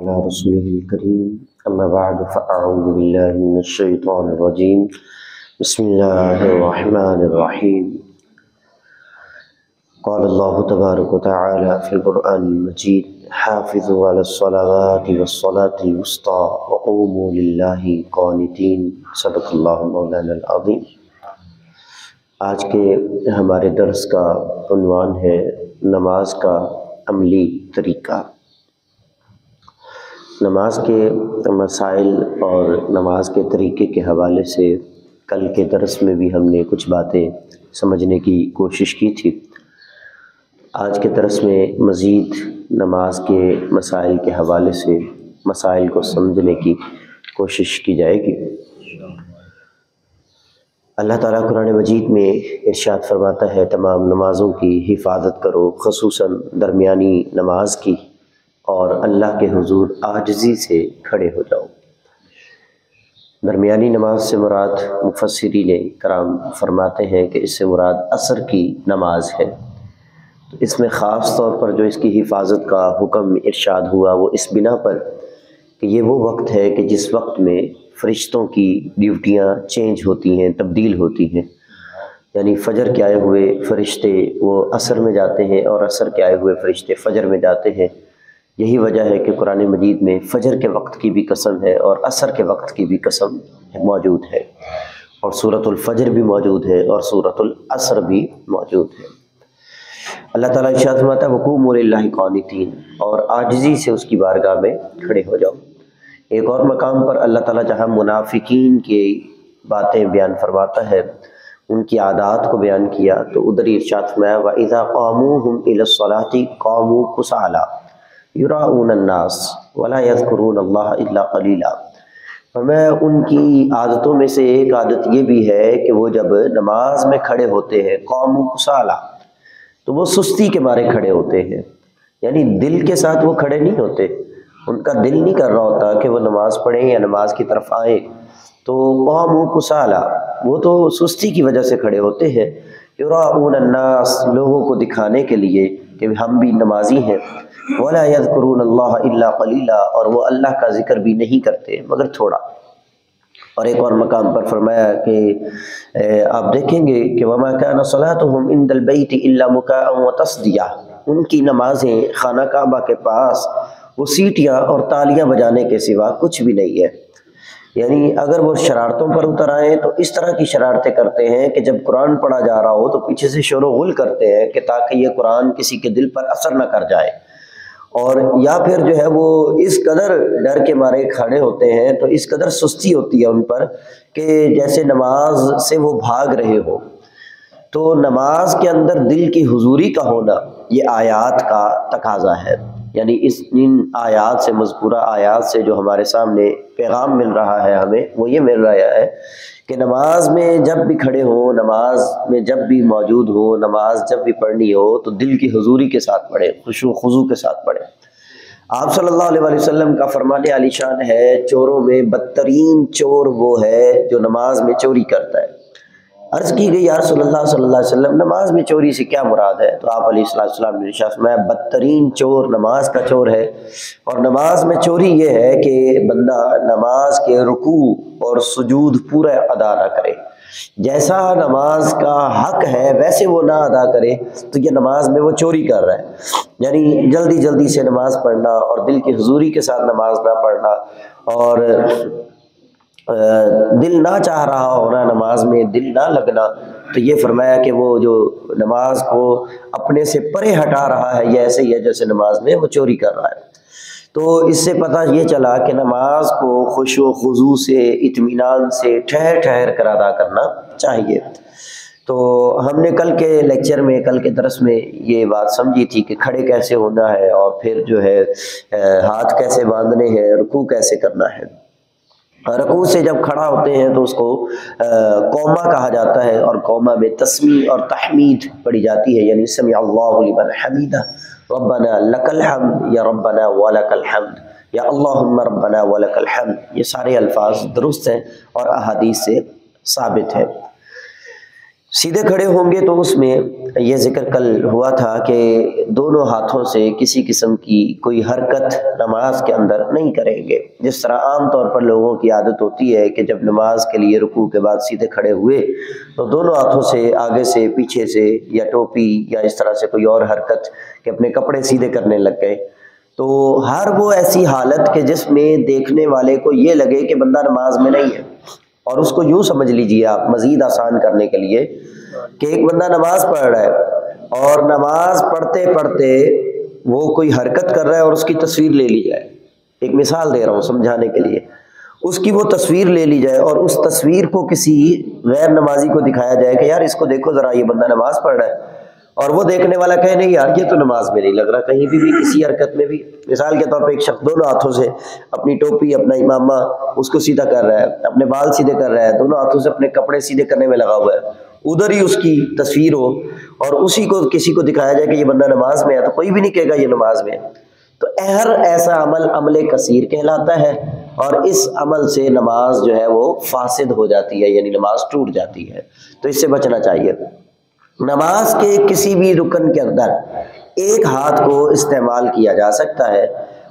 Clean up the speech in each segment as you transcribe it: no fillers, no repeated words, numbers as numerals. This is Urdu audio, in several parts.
على رسوله الكريم أما بعد فأعوذ بالله من الشيطان الرجيم بسم الله الرحمن الرحيم قال الله تبارك وتعالى في القرآن المجيد حافظوا على الصلوات والصلاة الوسطى وقوموا لله قانتين صدق اللہ مولانا العظیم۔ آج کے ہمارے درس کا عنوان ہے نماز کا عملی طریقہ۔ نماز کے مسائل اور نماز کے طریقے کے حوالے سے کل کے درس میں بھی ہم نے کچھ باتیں سمجھنے کی کوشش کی تھی۔ آج کے درس میں مزید نماز کے مسائل کے حوالے سے مسائل کو سمجھنے کی کوشش کی جائے گی۔ اللہ تعالیٰ قرآن مجید میں ارشاد فرماتا ہے تمام نمازوں کی حفاظت کرو، خصوصاً درمیانی نماز کی، اور اللہ کے حضور عاجزی سے کھڑے ہو جاؤ۔ درمیانی نماز سے مراد مفسرین کرام فرماتے ہیں کہ اس سے مراد عصر کی نماز ہے۔ تو اس میں خاص طور پر جو اس کی حفاظت کا حکم ارشاد ہوا وہ اس بنا پر کہ یہ وہ وقت ہے کہ جس وقت میں فرشتوں کی ڈیوٹیاں چینج ہوتی ہیں، تبدیل ہوتی ہیں، یعنی فجر کے آئے ہوئے فرشتے وہ عصر میں جاتے ہیں اور عصر کے آئے ہوئے فرشتے فجر میں جاتے ہیں۔ یہی وجہ ہے کہ قرآن مجید میں فجر کے وقت کی بھی قسم ہے اور عصر کے وقت کی بھی قسم موجود ہے، اور سورۃ الفجر بھی موجود ہے اور سورۃ العصر بھی موجود ہے۔ اللہ تعالیٰ ارشاد فرماتا ہے وقوموا للہ قانتین، اور عاجزی سے اس کی بارگاہ میں کھڑے ہو جاؤ۔ ایک اور مقام پر اللہ تعالیٰ جہاں منافقین کی باتیں بیان فرماتا ہے، ان کی عادات کو بیان کیا، تو ادھر ارشاد فرمایا وَإِذَا قَامُوهُمْ إِلَى الصَّلَاةِ قَامُوا كُسَالَىٰ يُرَاءُونَ النَّاسَ وَلَا يَذْكُرُونَ اللَّهَ إِلَّا قَلِيلًا۔ فرمایا ان کی عادتوں میں سے ایک عادت یہ بھی ہے کہ وہ جب نماز میں کھڑے ہوتے ہیں قَامُوا كُسَالَىٰ، تو وہ سستی کے مارے کھڑے ہوتے ہیں، یعنی دل کے ساتھ وہ کھڑے نہیں ہوتے، ان کا دل نہیں کر رہا ہوتا کہ وہ نماز پڑھیں یا نماز کی طرف آئیں، تو قاموا کسالا، وہ تو سستی کی وجہ سے کھڑے ہوتے ہیں، یراؤون الناس، لوگوں کو دکھانے کے لیے کہ ہم بھی نمازی ہیں، ولا یذکرون اللہ الا قلیلا، اور وہ اللہ کا ذکر بھی نہیں کرتے مگر تھوڑا۔ اور ایک اور مقام پر فرمایا کہ آپ دیکھیں گے کہ وما كان صلاتهم عند البيت الا مكاء وتصديا، ان کی نمازیں خانہ کعبہ کے پاس وہ سیٹیاں اور تالیاں بجانے کے سوا کچھ بھی نہیں ہے۔ یعنی اگر وہ شرارتوں پر اتر آئیں تو اس طرح کی شرارتیں کرتے ہیں کہ جب قرآن پڑھا جا رہا ہو تو پیچھے سے شور و غل کرتے ہیں کہ تاکہ یہ قرآن کسی کے دل پر اثر نہ کر جائے، اور یا پھر جو ہے وہ اس قدر ڈر کے مارے کھڑے ہوتے ہیں، تو اس قدر سستی ہوتی ہے ان پر کہ جیسے نماز سے وہ بھاگ رہے ہو۔ تو نماز کے اندر دل کی حضوری کا ہونا یہ آیات کا تقاضا ہے، یعنی ان آیات سے، مذکورہ آیات سے جو ہمارے سامنے پیغام مل رہا ہے ہمیں، وہ یہ مل رہا ہے کہ نماز میں جب بھی کھڑے ہوں، نماز میں جب بھی موجود ہو، نماز جب بھی پڑھنی ہو تو دل کی حضوری کے ساتھ پڑھیں، خشوع و خضوع کے ساتھ پڑھیں۔ آپ صلی اللہ علیہ وسلم کا فرمان عالی شان ہے چوروں میں بدترین چور وہ ہے جو نماز میں چوری کرتا ہے۔ عرض کی گئی یا رسول اللہ صلی اللہ علیہ وسلم نماز میں چوری سے کیا مراد ہے؟ تو آپ علیہ السلام نے ارشاد فرمایا بدترین چور نماز کا چور ہے، اور نماز میں چوری یہ ہے کہ بندہ نماز کے رکوع اور سجود پورا ادا نہ کرے، جیسا نماز کا حق ہے ویسے وہ نہ ادا کرے، تو یہ نماز میں وہ چوری کر رہا ہے۔ یعنی جلدی جلدی سے نماز پڑھنا اور دل کی حضوری کے ساتھ نماز نہ پڑھنا، اور دل نہ چاہ رہا ہونا، نماز میں دل نہ لگنا، تو یہ فرمایا کہ وہ جو نماز کو اپنے سے پرے ہٹا رہا ہے یہ ایسے ہی ہے جیسے نماز میں وہ چوری کر رہا ہے۔ تو اس سے پتہ یہ چلا کہ نماز کو خشوع و خضوع سے، اطمینان سے ٹھہر ٹھہر کر ادا کرنا چاہیے۔ تو ہم نے کل کے لیکچر میں، کل کے درس میں یہ بات سمجھی تھی کہ کھڑے کیسے ہونا ہے، اور پھر جو ہے ہاتھ کیسے باندھنے ہیں، رکوع کیسے کرنا ہے۔ رکوع سے جب کھڑا ہوتے ہیں تو اس کو قومہ کہا جاتا ہے، اور قومہ میں تسمیع اور تحمید پڑھی جاتی ہے، یعنی سمع اللہ لمن حمیدہ، ربنا لک الحمد یا ربنا ولک الحمد یا اللہم ربنا ولک الحمد، یہ سارے الفاظ درست ہیں اور احادیث سے ثابت ہے۔ سیدھے کھڑے ہوں گے تو اس میں یہ ذکر کل ہوا تھا کہ دونوں ہاتھوں سے کسی قسم کی کوئی حرکت نماز کے اندر نہیں کریں گے. جس طرح عام طور پر لوگوں کی عادت ہوتی ہے کہ جب نماز کے لیے رکوع کے بعد سیدھے کھڑے ہوئے تو دونوں ہاتھوں سے آگے سے پیچھے سے یا ٹوپی یا اس طرح سے کوئی اور حرکت کہ اپنے کپڑے سیدھے کرنے لگ گئے. تو ہر وہ ایسی حالت کہ جس میں دیکھنے والے کو یہ لگے کہ بندہ نماز میں نہیں ہے، اور اس کو یوں سمجھ لیجئے آپ مزید آسان کرنے کے لیے کہ ایک بندہ نماز پڑھ رہا ہے اور نماز پڑھتے پڑھتے وہ کوئی حرکت کر رہا ہے اور اس کی تصویر لے لی جائے. ایک مثال دے رہا ہوں سمجھانے کے لیے. اس کی وہ تصویر لے لی جائے اور اس تصویر کو کسی غیر نمازی کو دکھایا جائے کہ یار اس کو دیکھو ذرا، یہ بندہ نماز پڑھ رہا ہے، اور وہ دیکھنے والا کہے نہیں یار یہ تو نماز میں نہیں لگ رہا، کہیں بھی کسی حرکت میں بھی. مثال کے طور پہ ایک شخص دونوں ہاتھوں سے اپنی ٹوپی، اپنا امامہ اس کو سیدھا کر رہا ہے، اپنے بال سیدھے کر رہا ہے، دونوں ہاتھوں سے اپنے کپڑے سیدھے کرنے میں لگا ہوا ہے، ادھر ہی اس کی تصویر ہو اور اسی کو کسی کو دکھایا جائے کہ یہ بندہ نماز میں ہے، تو کوئی بھی نہیں کہے گا یہ نماز میں ہے. تو ہر ایسا عمل کثیر کہلاتا ہے، اور اس عمل سے نماز جو ہے وہ فاسد ہو جاتی ہے، یعنی نماز ٹوٹ جاتی ہے. تو اس سے بچنا چاہیے. نماز کے کسی بھی رکن کے اندر ایک ہاتھ کو استعمال کیا جا سکتا ہے،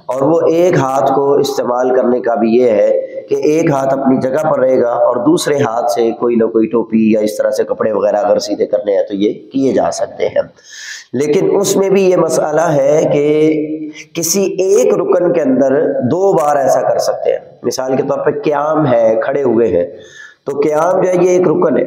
اور وہ ایک ہاتھ کو استعمال کرنے کا بھی یہ ہے کہ ایک ہاتھ اپنی جگہ پر رہے گا اور دوسرے ہاتھ سے کوئی نہ کوئی ٹوپی یا اس طرح سے کپڑے وغیرہ اگر سیدھے کرنے ہیں تو یہ کیے جا سکتے ہیں. لیکن اس میں بھی یہ مسئلہ ہے کہ کسی ایک رکن کے اندر 2 بار ایسا کر سکتے ہیں. مثال کے طور پہ قیام ہے، کھڑے ہوئے ہیں، تو قیام جو ہے یہ ایک رکن ہے.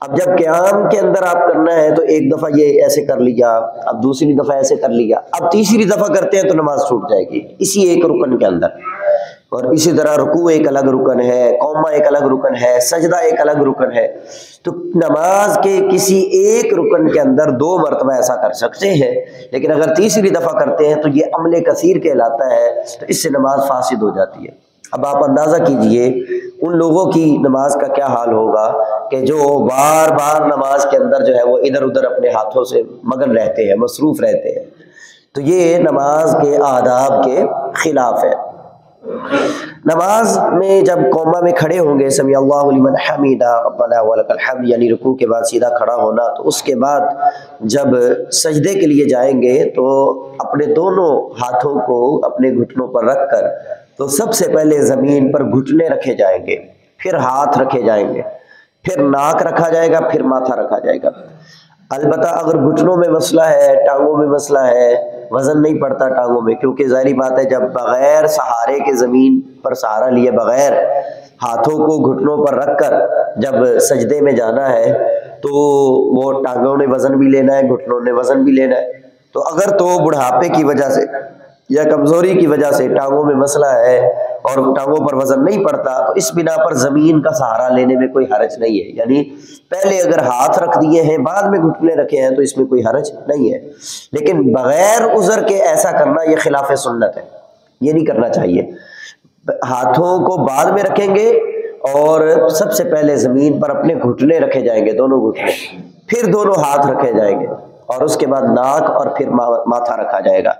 اب جب قیام کے اندر آپ کرنا ہے تو ایک دفعہ یہ ایسے کر لیا، اب دوسری دفعہ ایسے کر لیا، اب تیسری دفعہ کرتے ہیں تو نماز چھوٹ جائے گی اسی ایک رکن کے اندر. اور اسی طرح رکوع ایک الگ رکن ہے، قومہ ایک الگ رکن ہے، سجدہ ایک الگ رکن ہے. تو نماز کے کسی ایک رکن کے اندر 2 مرتبہ ایسا کر سکتے ہیں، لیکن اگر تیسری دفعہ کرتے ہیں تو یہ عمل کثیر کہلاتا ہے، تو اس سے نماز فاسد ہو جاتی ہے. اب آپ اندازہ کیجئے ان لوگوں کی نماز کا کیا حال ہوگا کہ جو بار بار نماز کے اندر جو ہے وہ ادھر ادھر اپنے ہاتھوں سے مگن رہتے ہیں، مصروف رہتے ہیں. تو یہ نماز کے آداب کے خلاف ہے. نماز میں جب قومہ میں کھڑے ہوں گے، سمیع اللہ لمن حمیدہ ربنا ولک الحمد، یعنی رکوع کے بعد سیدھا کھڑا ہونا، تو اس کے بعد جب سجدے کے لیے جائیں گے تو اپنے دونوں ہاتھوں کو اپنے گھٹنوں پر رکھ کر تو سب سے پہلے زمین پر گھٹنے رکھے جائیں گے، پھر ہاتھ رکھے جائیں گے، پھر ناک رکھا جائے گا، پھر ماتھا رکھا جائے گا. البتہ اگر گھٹنوں میں مسئلہ ہے، ٹانگوں میں مسئلہ ہے، وزن نہیں پڑتا ٹانگوں میں، کیونکہ ظاہری بات ہے جب بغیر سہارے کے زمین پر سہارا لیے بغیر ہاتھوں کو گھٹنوں پر رکھ کر جب سجدے میں جانا ہے تو وہ ٹانگوں نے وزن بھی لینا ہے، گھٹنوں نے وزن بھی لینا ہے. تو اگر تو بڑھاپے کی وجہ سے یا کمزوری کی وجہ سے ٹانگوں میں مسئلہ ہے اور ٹانگوں پر وزن نہیں پڑتا تو اس بنا پر زمین کا سہارا لینے میں کوئی حرج نہیں ہے. یعنی پہلے اگر ہاتھ رکھ دیے ہیں بعد میں گھٹنے رکھے ہیں تو اس میں کوئی حرج نہیں ہے. لیکن بغیر عذر کے ایسا کرنا یہ خلاف سنت ہے، یہ نہیں کرنا چاہیے. ہاتھوں کو بعد میں رکھیں گے اور سب سے پہلے زمین پر اپنے گھٹنے رکھے جائیں گے، دونوں گھٹنے، پھر دونوں ہاتھ رکھے جائیں گے اور اس کے بعد ناک اور پھر ماتھا رکھا جائے گا.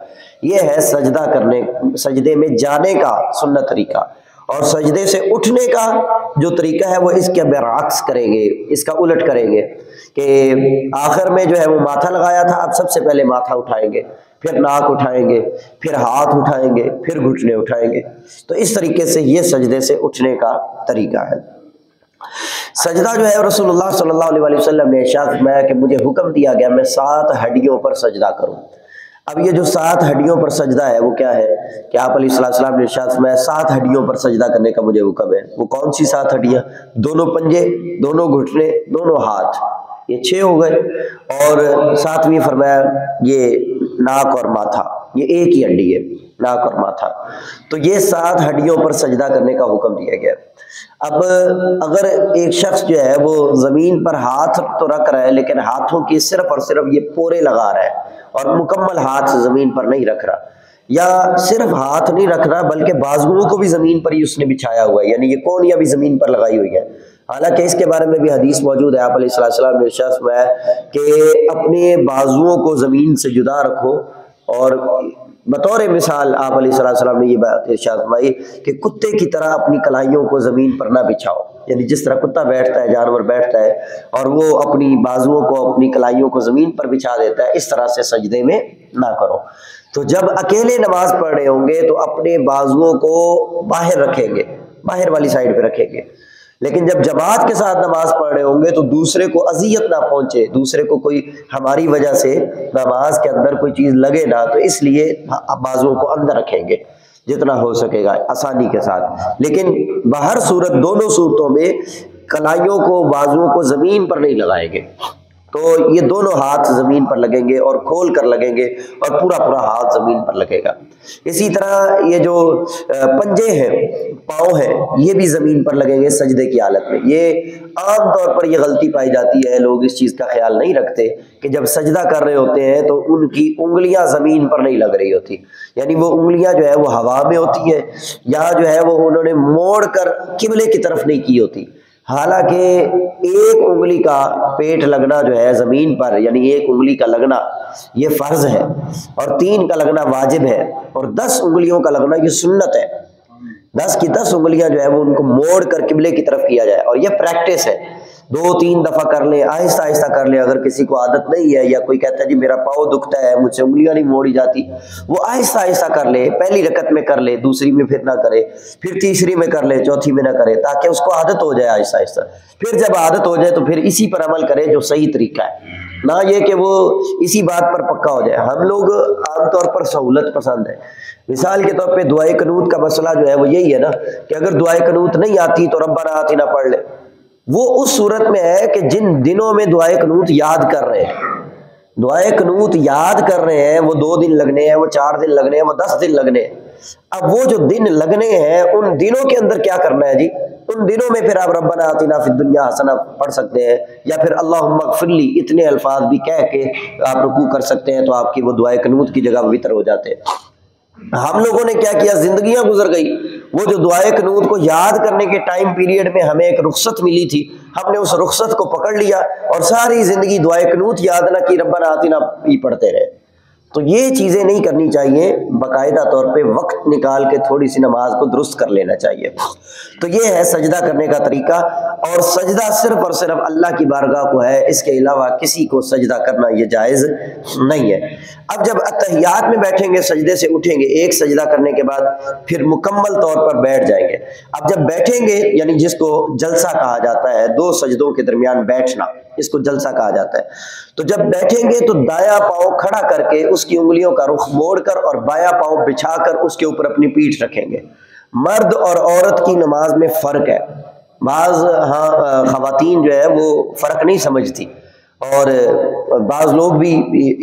یہ ہے سجدہ کرنے، سجدے میں جانے کا سنت طریقہ. اور سجدے سے اٹھنے کا جو طریقہ ہے وہ اس کے برعکس کریں گے، اس کا الٹ کریں گے کہ آخر میں جو ہے وہ ماتھا لگایا تھا، اب سب سے پہلے ماتھا اٹھائیں گے، پھر ناک اٹھائیں گے، پھر ہاتھ اٹھائیں گے، پھر گھٹنے اٹھائیں گے. تو اس طریقے سے یہ سجدے سے اٹھنے کا طریقہ ہے. سجدہ جو ہے رسول اللہ صلی اللہ علیہ وسلم نے ارشاد فرمایا کہ مجھے حکم دیا گیا میں 7 ہڈیوں پر سجدہ کروں. اب یہ جو 7 ہڈیوں پر سجدہ ہے وہ کیا ہے کہ آپ علیہ السلام نے ارشاد فرمایا 7 ہڈیوں پر سجدہ کرنے کا مجھے حکم ہے. وہ کون سی 7 ہڈیاں؟ دونوں پنجے، دونوں گھٹنے، دونوں ہاتھ، یہ 6 ہو گئے. اور 7ویں فرمایا یہ ناک اور ماتھا، یہ ایک ہی ہڈی ہے، ناک اور ماتھا. تو یہ 7 ہڈیوں پر سجدہ کرنے کا حکم دیا گیا. اب اگر ایک شخص جو ہے وہ زمین پر ہاتھ تو رکھ رہا ہے لیکن ہاتھوں کی صرف اور صرف یہ پورے لگا رہا ہے اور مکمل ہاتھ زمین پر نہیں رکھ رہا، یا صرف ہاتھ نہیں رکھ رہا بلکہ بازوؤں کو بھی زمین پر ہی اس نے بچھایا ہوا ہے، یعنی یہ کونیاں بھی زمین پر لگائی ہوئی ہے. حالانکہ اس کے بارے میں بھی حدیث موجود ہے، آپ علیہ السلام نے ارشاد فرمایا کہ اپنے بازوؤں کو زمین سے جدا رکھو. اور بطور مثال آپ علیہ السلام نے یہ بات ارشاد فرمائی کہ کتے کی طرح اپنی کلائیوں کو زمین پر نہ بچھاؤ، یعنی جس طرح کتا بیٹھتا ہے، جانور بیٹھتا ہے اور وہ اپنی بازوؤں کو، اپنی کلائیوں کو زمین پر بچھا دیتا ہے، اس طرح سے سجدے میں نہ کرو۔ تو جب اکیلے نماز پڑھ رہے ہوں گے تو اپنے بازوؤں کو باہر رکھیں گے، باہر والی سائڈ پہ رکھیں گے، لیکن جب جماعت کے ساتھ نماز پڑھ رہے ہوں گے تو دوسرے کو اذیت نہ پہنچے، دوسرے کو کوئی ہماری وجہ سے نماز کے اندر کوئی چیز لگے نہ، تو اس لیے بازوؤں کو اندر رکھیں گے جتنا ہو سکے گا آسانی کے ساتھ۔ لیکن باہر صورت، دونوں صورتوں میں کلائیوں کو، بازوؤں کو زمین پر نہیں لگائیں گے، تو یہ دونوں ہاتھ زمین پر لگیں گے اور کھول کر لگیں گے اور پورا پورا ہاتھ زمین پر لگے گا۔ اسی طرح یہ جو پنجے ہیں، پاؤں ہیں، یہ بھی زمین پر لگیں گے سجدے کی حالت میں۔ یہ عام طور پر یہ غلطی پائی جاتی ہے، لوگ اس چیز کا خیال نہیں رکھتے کہ جب سجدہ کر رہے ہوتے ہیں تو ان کی انگلیاں زمین پر نہیں لگ رہی ہوتی، یعنی وہ انگلیاں جو ہے وہ ہوا میں ہوتی ہے، یا جو ہے وہ انہوں نے موڑ کر قبلے کی طرف نہیں کی ہوتی۔ حالانکہ ایک انگلی کا پیٹ لگنا جو ہے زمین پر، یعنی ایک انگلی کا لگنا یہ فرض ہے، اور 3 کا لگنا واجب ہے، اور 10 انگلیوں کا لگنا یہ سنت ہے۔ 10 کی 10 انگلیاں جو ہے وہ ان کو موڑ کر قبلے کی طرف کیا جائے، اور یہ پریکٹس ہے، 2-3 دفعہ کر لیں، آہستہ آہستہ کر لیں۔ اگر کسی کو عادت نہیں ہے یا کوئی کہتا ہے جی میرا پاؤں دکھتا ہے، مجھ سے انگلیاں نہیں موڑی جاتی، وہ آہستہ آہستہ کر لے، پہلی رکعت میں کر لے، دوسری میں پھر نہ کرے، پھر تیسری میں کر لے، چوتھی میں نہ کرے، تاکہ اس کو عادت ہو جائے آہستہ آہستہ۔ پھر جب عادت ہو جائے تو پھر اسی پر عمل کرے جو صحیح طریقہ ہے، نہ یہ کہ وہ اسی بات پر پکا ہو جائے۔ ہم لوگ عام طور پر سہولت پسند ہے۔ مثال کے طور پہ دعائے قنوت کا مسئلہ جو ہے وہ یہی ہے نا کہ اگر دعائے قنوت نہیں آتی تو ربنا آتنا پڑھ لے۔ وہ اس صورت میں ہے کہ جن دنوں میں دعائے قنوت یاد کر رہے ہیں، دعائے قنوت یاد کر رہے ہیں، وہ 2 دن لگنے ہیں، وہ 4 دن لگنے ہیں، وہ 10 دن لگنے ہیں۔ اب وہ جو دن لگنے ہیں ان دنوں کے اندر کیا کرنا ہے جی؟ ان دنوں میں پھر آپ ربنا آتنا فی الدنیا حسنہ پڑھ سکتے ہیں، یا پھر اللہم اغفر لی، اتنے الفاظ بھی کہہ کے آپ رکوع کر سکتے ہیں، تو آپ کی وہ دعائے قنوت کی جگہ وتر ہو جاتے ہیں۔ ہم لوگوں نے کیا کیا، زندگیاں گزر گئی، وہ جو دعائے قنوت کو یاد کرنے کے ٹائم پیریڈ میں ہمیں ایک رخصت ملی تھی، ہم نے اس رخصت کو پکڑ لیا اور ساری زندگی دعائے قنوت یاد نہ کی، ربنا آتنا ہی پڑھتے رہے۔ تو یہ چیزیں نہیں کرنی چاہیے، باقاعدہ طور پہ وقت نکال کے تھوڑی سی نماز کو درست کر لینا چاہیے۔ تو یہ ہے سجدہ کرنے کا طریقہ، اور سجدہ صرف اور صرف اللہ کی بارگاہ کو ہے، اس کے علاوہ کسی کو سجدہ کرنا یہ جائز نہیں ہے۔ اب جب اتحیات میں بیٹھیں گے، سجدے سے اٹھیں گے، ایک سجدہ کرنے کے بعد پھر مکمل طور پر بیٹھ جائیں گے۔ اب جب بیٹھیں گے، یعنی جس کو جلسہ کہا جاتا ہے، 2 سجدوں کے درمیان بیٹھنا، اس کو جلسہ کہا جاتا ہے۔ تو جب بیٹھیں گے تو دایاں پاؤں کھڑا کر کے اس کی انگلیوں کا رخ موڑ کر اور بایاں پاؤں بچھا کر اس کے اوپر اپنی پیٹھ رکھیں گے۔ مرد اور عورت کی نماز میں فرق ہے، بعض خواتین جو ہے وہ فرق نہیں سمجھتی، اور بعض لوگ بھی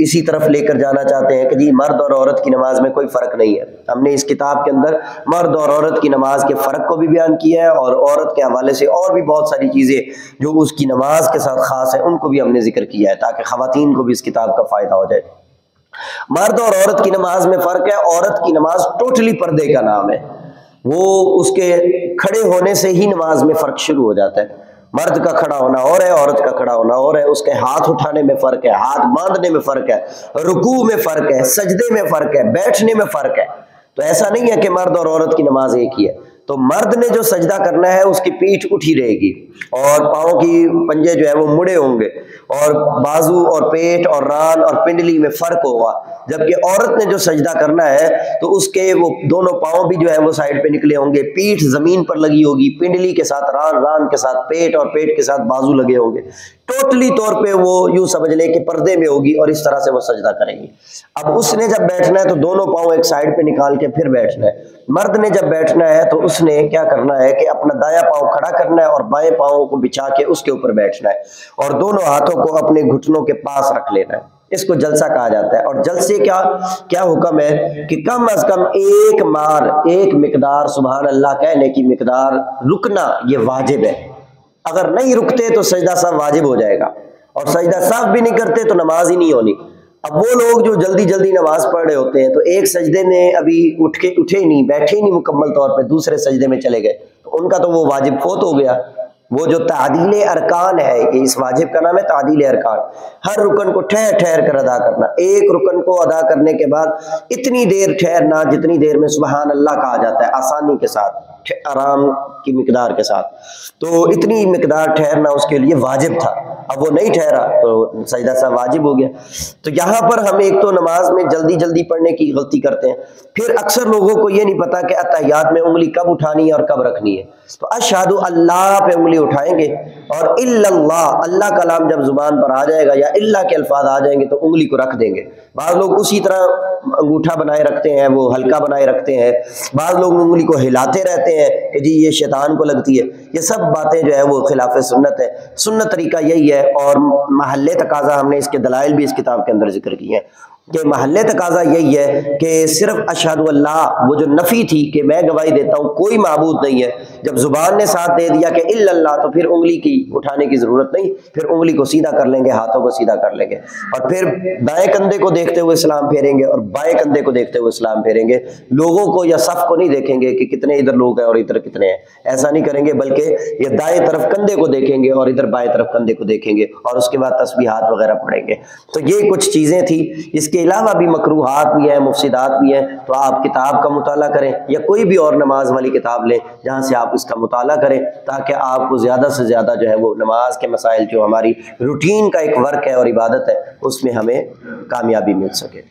اسی طرف لے کر جانا چاہتے ہیں کہ جی مرد اور عورت کی نماز میں کوئی فرق نہیں ہے۔ ہم نے اس کتاب کے اندر مرد اور عورت کی نماز کے فرق کو بھی بیان کیا ہے، اور عورت کے حوالے سے اور بھی بہت ساری چیزیں جو اس کی نماز کے ساتھ خاص ہیں ان کو بھی ہم نے ذکر کیا ہے، تاکہ خواتین کو بھی اس کتاب کا فائدہ ہو جائے۔ مرد اور عورت کی نماز میں فرق ہے۔ عورت کی نماز ٹوٹلی پردے کا نام ہے، وہ اس کے کھڑے ہونے سے ہی نماز میں فرق شروع ہو جاتا ہے۔ مرد کا کھڑا ہونا اور ہے، عورت کا کھڑا ہونا اور ہے، اس کے ہاتھ اٹھانے میں فرق ہے، ہاتھ باندھنے میں فرق ہے، رکوع میں فرق ہے، سجدے میں فرق ہے، بیٹھنے میں فرق ہے۔ تو ایسا نہیں ہے کہ مرد اور عورت کی نماز ایک ہی ہے۔ تو مرد نے جو سجدہ کرنا ہے اس کی پیٹھ اٹھی رہے گی، اور پاؤں کی پنجے جو ہے وہ مڑے ہوں گے، اور بازو اور پیٹ اور ران اور پنڈلی میں فرق ہوگا۔ جبکہ عورت نے جو سجدہ کرنا ہے تو اس کے وہ دونوں پاؤں بھی جو ہے وہ سائڈ پہ نکلے ہوں گے، پیٹھ زمین پر لگی ہوگی، پنڈلی کے ساتھ ران، ران کے ساتھ پیٹ، اور پیٹ کے ساتھ بازو لگے ہوں گے۔ ٹوٹلی طور پہ وہ یوں سمجھ لے کہ پردے میں ہوگی، اور اس طرح سے وہ سجدہ کریں گی۔ اب اس نے جب بیٹھنا ہے تو دونوں پاؤں ایک سائڈ پہ نکال کے پھر بیٹھنا ہے۔ مرد نے جب بیٹھنا ہے تو اس نے کیا کرنا ہے کہ اپنا دایاں پاؤں کھڑا کرنا ہے اور بائیں پاؤں کو بچھا کے اس کے اوپر بیٹھنا ہے، اور دونوں ہاتھوں کو اپنے گھٹنوں کے پاس رکھ لینا ہے۔ اس کو جلسہ کہا جاتا ہے۔ اور جلسے کیا حکم ہے کہ کم از کم ایک مقدار سبحان اللہ کہنے کی مقدار رکنا یہ واجب ہے۔ اگر نہیں رکتے تو سجدہ سہو واجب ہو جائے گا، اور سجدہ سہو بھی نہیں کرتے تو نماز ہی نہیں ہونی۔ اب وہ لوگ جو جلدی جلدی نماز پڑھ رہے ہوتے ہیں تو ایک سجدے میں ابھی اٹھے ہی نہیں، بیٹھے ہی نہیں مکمل طور پہ، دوسرے سجدے میں چلے گئے، تو ان کا تو وہ واجب فوت ہو گیا۔ وہ جو تعدیل ارکان ہے، یہ اس واجب کا نام ہے تعدیل ارکان، ہر رکن کو ٹھہر ٹھہر کر ادا کرنا، ایک رکن کو ادا کرنے کے بعد اتنی دیر ٹھہرنا جتنی دیر میں سبحان اللہ کہا جاتا ہے، آسانی کے ساتھ، آرام کی مقدار کے ساتھ، تو اتنی مقدار ٹھہرنا اس کے لیے واجب تھا، اب وہ نہیں ٹھہرا تو سجدہ سا واجب ہو گیا۔ تو یہاں پر ہم ایک تو نماز میں جلدی جلدی پڑھنے کی غلطی کرتے ہیں، پھر اکثر لوگوں کو یہ نہیں پتا کہ اتحیات میں انگلی کب اٹھانی ہے اور کب رکھنی ہے، تو اشہد اللہ پہ انگلی اٹھائیں گے، اور الا اللہ، اللہ کا نام جب زبان پر آ جائے گا یا اللہ کے الفاظ آ جائیں گے تو انگلی کو رکھ دیں گے۔ بعض لوگ اسی طرح انگوٹھا بنائے رکھتے ہیں، وہ ہلکا بنائے رکھتے ہیں، بعض لوگ انگلی کو ہلاتے رہتے ہیں کہ جی یہ شیطان کو لگتی ہے، یہ سب باتیں جو ہے وہ خلاف سنت ہے۔ سنت طریقہ یہی ہے، اور محل تقاضا ہم نے اس کے دلائل بھی اس کتاب کے اندر ذکر کی ہیں کہ محل تقاضا یہی ہے کہ صرف اشہد اللہ، وہ جو نفی تھی کہ میں گواہی دیتا ہوں کوئی معبود نہیں ہے، جب زبان نے ساتھ دے دیا کہ الا اللہ، تو پھر انگلی کی اٹھانے کی ضرورت نہیں، پھر انگلی کو سیدھا کر لیں گے، ہاتھوں کو سیدھا کر لیں گے، اور پھر دائیں کندھے کو دیکھتے ہوئے سلام پھیریں گے اور بائیں کندھے کو دیکھتے ہوئے سلام پھیریں گے۔ لوگوں کو یا صف کو نہیں دیکھیں گے کہ کتنے ادھر لوگ ہیں اور ادھر کتنے ہیں، ایسا نہیں کریں گے، بلکہ یہ دائیں طرف کندھے کو دیکھیں گے اور ادھر بائیں طرف کندھے کو دیکھیں گے، اور اس کے بعد تسبیحات وغیرہ پڑھیں گے۔ تو یہ کچھ چیزیں تھیں، اس کے علاوہ بھی مکروہات بھی ہیں، مفسدات بھی ہیں، تو آپ کتاب کا مطالعہ کریں یا کوئی بھی اور نماز والی کتاب لیں جہاں سے آپ اس کا مطالعہ کریں، تاکہ آپ کو زیادہ سے زیادہ جو ہے وہ نماز کے مسائل جو ہماری روٹین کا ایک ورک ہے اور عبادت ہے، اس میں ہمیں کامیابی مل سکے۔